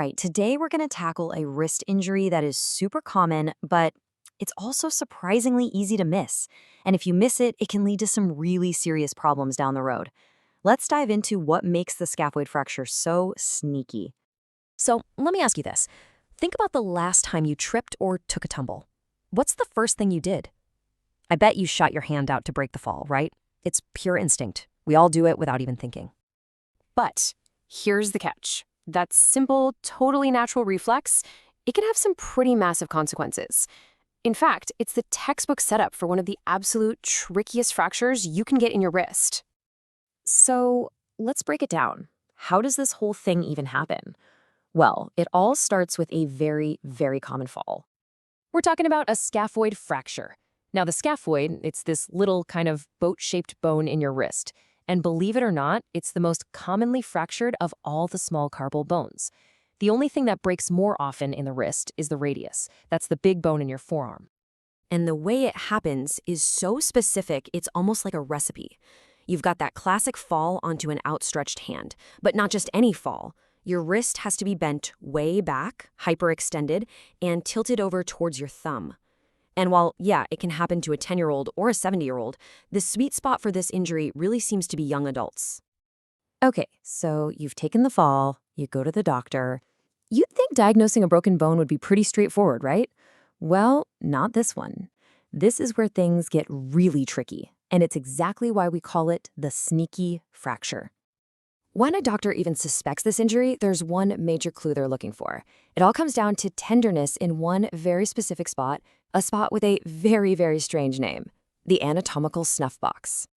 right, today we're going to tackle a wrist injury that is super common, but it's also surprisingly easy to miss. And if you miss it, it can lead to some really serious problems down the road. Let's dive into what makes the scaphoid fracture so sneaky. So let me ask you this. Think about the last time you tripped or took a tumble. What's the first thing you did? I bet you shot your hand out to break the fall, right? It's pure instinct. We all do it without even thinking. But here's the catch. That simple, totally natural reflex, it can have some pretty massive consequences. In fact, it's the textbook setup for one of the absolute trickiest fractures you can get in your wrist. So let's break it down. How does this whole thing even happen? Well, it all starts with a very, very common fall. We're talking about a scaphoid fracture. Now, the scaphoid, it's this little kind of boat-shaped bone in your wrist. And believe it or not, it's the most commonly fractured of all the small carpal bones. The only thing that breaks more often in the wrist is the radius. That's the big bone in your forearm. And the way it happens is so specific, it's almost like a recipe. You've got that classic fall onto an outstretched hand, but not just any fall. Your wrist has to be bent way back, hyperextended, and tilted over towards your thumb. And while, yeah, it can happen to a 10-year-old or a 70-year-old, the sweet spot for this injury really seems to be young adults. Okay, so you've taken the fall, you go to the doctor. You'd think diagnosing a broken bone would be pretty straightforward, right? Well, not this one. This is where things get really tricky, and it's exactly why we call it the sneaky fracture. When a doctor even suspects this injury, there's one major clue they're looking for. It all comes down to tenderness in one very specific spot, a spot with a very, very strange name, the anatomical snuff box.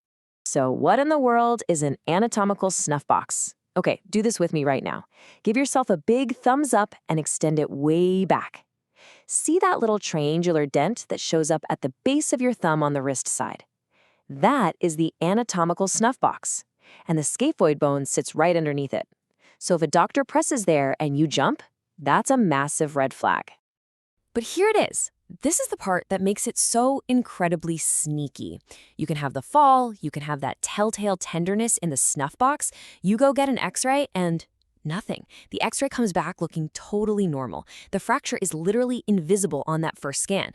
So what in the world is an anatomical snuff box? Okay, do this with me right now. Give yourself a big thumbs up and extend it way back. See that little triangular dent that shows up at the base of your thumb on the wrist side? That is the anatomical snuff box, and the scaphoid bone sits right underneath it. So if a doctor presses there and you jump, that's a massive red flag. But here it is. This is the part that makes it so incredibly sneaky. You can have the fall, you can have that telltale tenderness in the snuff box. You go get an x-ray and nothing. The x-ray comes back looking totally normal. The fracture is literally invisible on that first scan.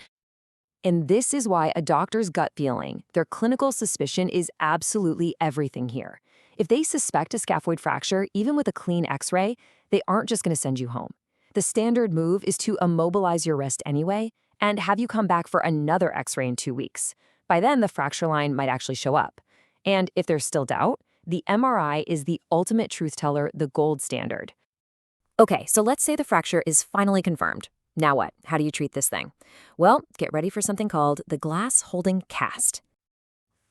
And this is why a doctor's gut feeling, their clinical suspicion, is absolutely everything here. If they suspect a scaphoid fracture, even with a clean x-ray, they aren't just going to send you home. The standard move is to immobilize your wrist anyway and have you come back for another x-ray in 2 weeks. By then, the fracture line might actually show up. And if there's still doubt, the MRI is the ultimate truth teller, the gold standard. Okay, so let's say the fracture is finally confirmed. Now what? How do you treat this thing? Well, get ready for something called the glass-holding cast.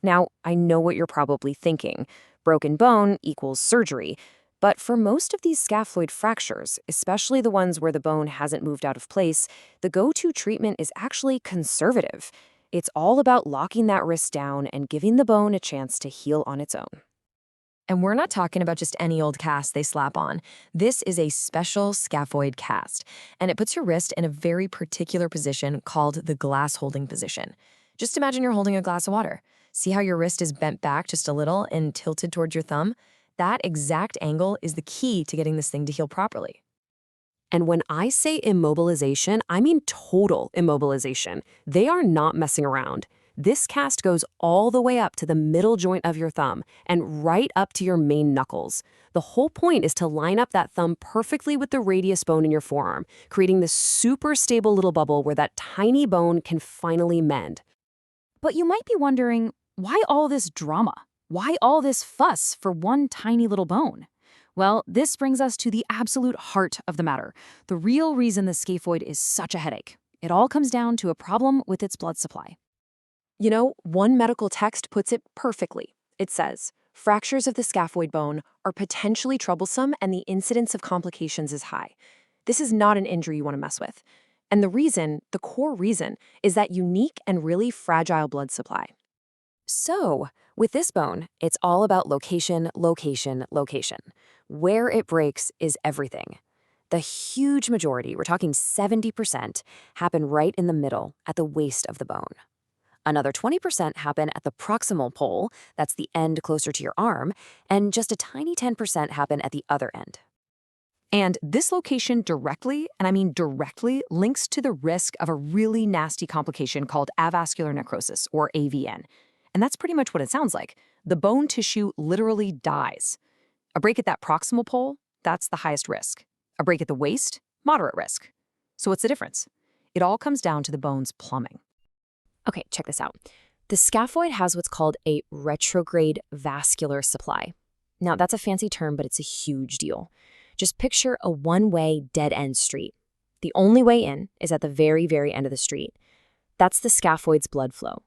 Now, I know what you're probably thinking. Broken bone equals surgery. But for most of these scaphoid fractures, especially the ones where the bone hasn't moved out of place, the go-to treatment is actually conservative. It's all about locking that wrist down and giving the bone a chance to heal on its own. And we're not talking about just any old cast they slap on. This is a special scaphoid cast, and it puts your wrist in a very particular position called the glass holding position. Just imagine you're holding a glass of water. See how your wrist is bent back just a little and tilted towards your thumb? That exact angle is the key to getting this thing to heal properly. And when I say immobilization, I mean total immobilization. They are not messing around. This cast goes all the way up to the middle joint of your thumb and right up to your main knuckles. The whole point is to line up that thumb perfectly with the radius bone in your forearm, creating this super stable little bubble where that tiny bone can finally mend. But you might be wondering, why all this drama? Why all this fuss for one tiny little bone? Well, this brings us to the absolute heart of the matter, the real reason the scaphoid is such a headache. It all comes down to a problem with its blood supply. You know, one medical text puts it perfectly. It says, fractures of the scaphoid bone are potentially troublesome and the incidence of complications is high. This is not an injury you want to mess with. And the reason, the core reason, is that unique and really fragile blood supply. So, with this bone, it's all about location, location, location. Where it breaks is everything. The huge majority, we're talking 70%, happen right in the middle, at the waist of the bone. Another 20% happen at the proximal pole, that's the end closer to your arm, and just a tiny 10% happen at the other end. And this location directly, and I mean directly, links to the risk of a really nasty complication called avascular necrosis, or AVN. And that's pretty much what it sounds like. The bone tissue literally dies. A break at that proximal pole, that's the highest risk. A break at the waist, moderate risk. So what's the difference? It all comes down to the bone's plumbing. Okay, check this out. The scaphoid has what's called a retrograde vascular supply. Now, that's a fancy term, but it's a huge deal. Just picture a one-way dead-end street. The only way in is at the very, very end of the street. That's the scaphoid's blood flow.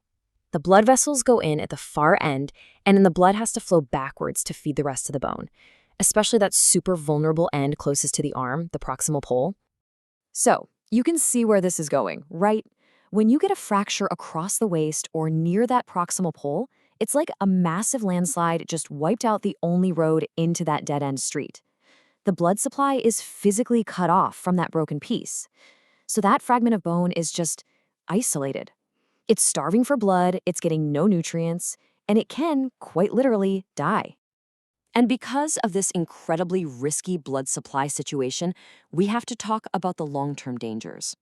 The blood vessels go in at the far end, and then the blood has to flow backwards to feed the rest of the bone, especially that super vulnerable end closest to the arm, the proximal pole. So, you can see where this is going, right? When you get a fracture across the waist or near that proximal pole, it's like a massive landslide just wiped out the only road into that dead-end street. The blood supply is physically cut off from that broken piece. So that fragment of bone is just isolated. It's starving for blood, it's getting no nutrients, and it can, quite literally, die. And because of this incredibly risky blood supply situation, we have to talk about the long-term dangers.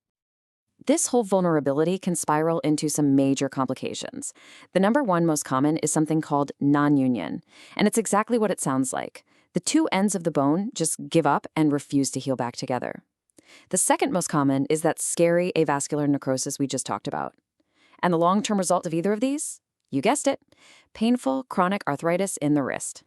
This whole vulnerability can spiral into some major complications. The number one most common is something called non-union, and it's exactly what it sounds like. The two ends of the bone just give up and refuse to heal back together. The second most common is that scary avascular necrosis we just talked about. And the long-term result of either of these? You guessed it, painful chronic arthritis in the wrist.